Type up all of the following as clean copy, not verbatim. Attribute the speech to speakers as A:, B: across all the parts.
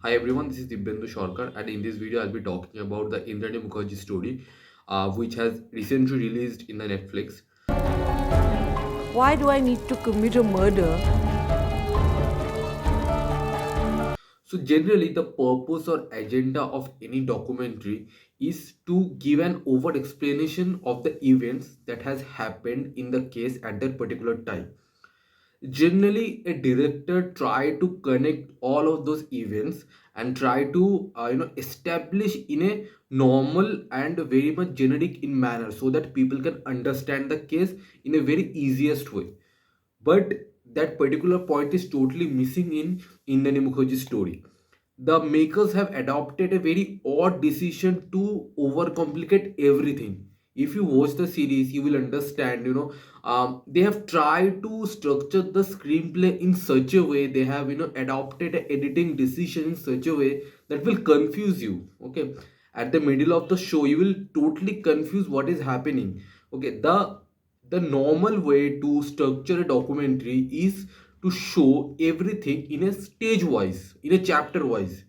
A: Hi everyone, this is Dibyendu Sharkar, and in this video I'll be talking about the Indrani Mukherjee story, which has recently released in the Netflix.
B: Why do I need to commit a murder?
A: So generally, the purpose or agenda of any documentary is to give an over explanation of the events that has happened in the case at that particular time. Generally, a director try to connect all of those events and try to establish in a normal and very much generic in manner so that people can understand the case in a very easiest way. But that particular point is totally missing in Indani Mukherjee's story. The makers have adopted a very odd decision to overcomplicate everything. If you watch the series, you will understand, they have tried to structure the screenplay in such a way, they have, adopted an editing decision in such a way that will confuse you. Okay. At the middle of the show, you will totally confuse what is happening. Okay. The normal way to structure a documentary is to show everything in a stage wise, in a chapter wise.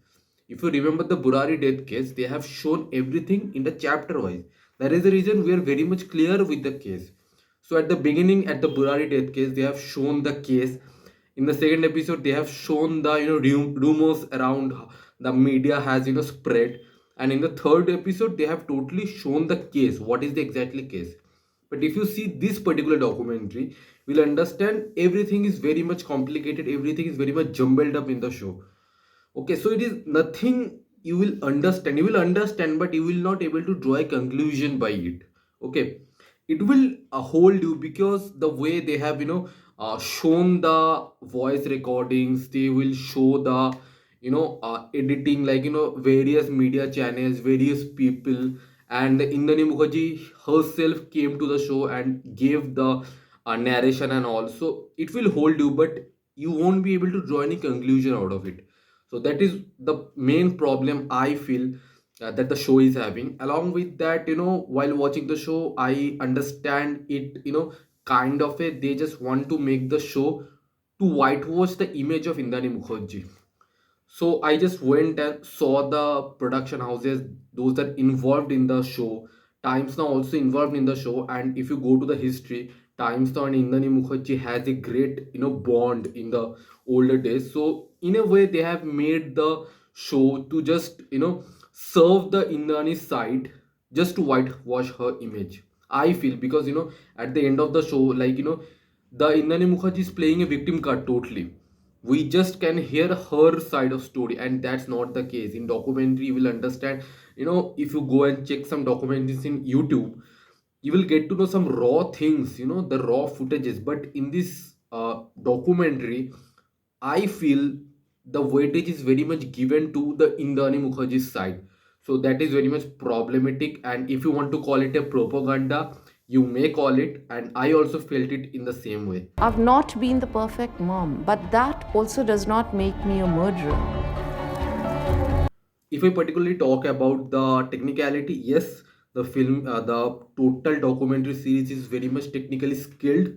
A: If you remember the Burari death case, they have shown everything in the chapter wise. That is the reason we are very much clear with the case. So at the beginning, at the Burari death case, they have shown the case. In the second episode, they have shown the rumors around the media has spread, and in the third episode, they have totally shown the case. What is the exactly case? But if you see this particular documentary, you'll understand everything is very much complicated, everything is very much jumbled up in the show. Okay, so it is nothing you will understand. You will understand, but you will not able to draw a conclusion by it. Okay, it will hold you because the way they have shown the voice recordings, they will show the editing, like various media channels, various people, and Indani Mukherjee herself came to the show and gave the narration and all. So it will hold you, but you won't be able to draw any conclusion out of it. So that is the main problem I feel that the show is having. Along with that, while watching the show, I understand it, kind of a, they just want to make the show to whitewash the image of Indani Mukherjee. So I just went and saw the production houses, those that involved in the show. Times Now also involved in the show, and if you go to the history, Times Now and Indani Mukherjee has a great bond in the older days. So in a way, they have made the show to just serve the Indani side, just to whitewash her image. I feel because at the end of the show, like the Indani Mukherjee is playing a victim card totally. We just can hear her side of story, and that's not the case in documentary. You will understand, if you go and check some documentaries in YouTube, you will get to know some raw things, the raw footages. But in this documentary, I feel the weightage is very much given to the Indani Mukherjee's side. So that is very much problematic. And if you want to call it a propaganda, you may call it. And I also felt it in the same way.
B: I've not been the perfect mom, but that also does not make me a murderer.
A: If I particularly talk about the technicality, yes, the total documentary series is very much technically skilled.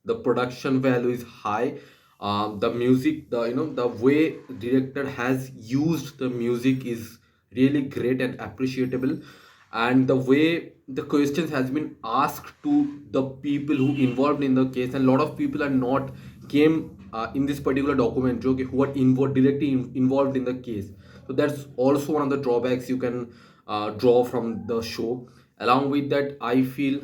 A: The production value is high. The music, the way director has used the music is really great and appreciable, and the way the questions has been asked to the people who involved in the case, and a lot of people are not came in this particular documentary, okay, who are directly involved in the case. So that's also one of the drawbacks you can draw from the show. Along with that, I feel,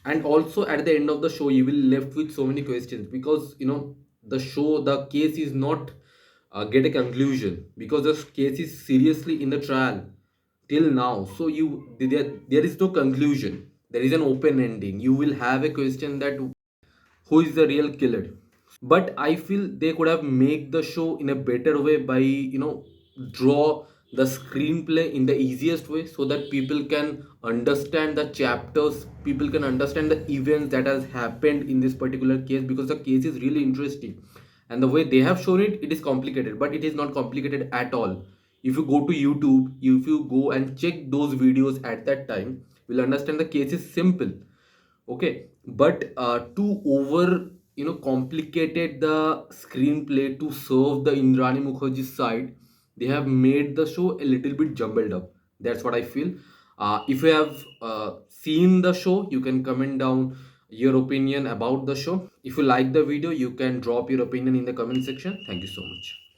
A: and also at the end of the show, you will left with so many questions because the case is not get a conclusion because the case is seriously in the trial till now. So there is no conclusion. There is an open ending. You will have a question that who is the real killer. But I feel they could have made the show in a better way by draw the screenplay in the easiest way so that people can understand the chapters, people can understand the events that has happened in this particular case, because the case is really interesting. And the way they have shown it, it is complicated, but it is not complicated at all. If you go to YouTube, if you go and check those videos at that time, you'll understand the case is simple. Okay, but to over complicated the screenplay to serve the Indrani Mukherjee side, they have made the show a little bit jumbled up. That's what I feel. If you have seen the show, you can comment down your opinion about the show. If you like the video, you can drop your opinion in the comment section. Thank you so much.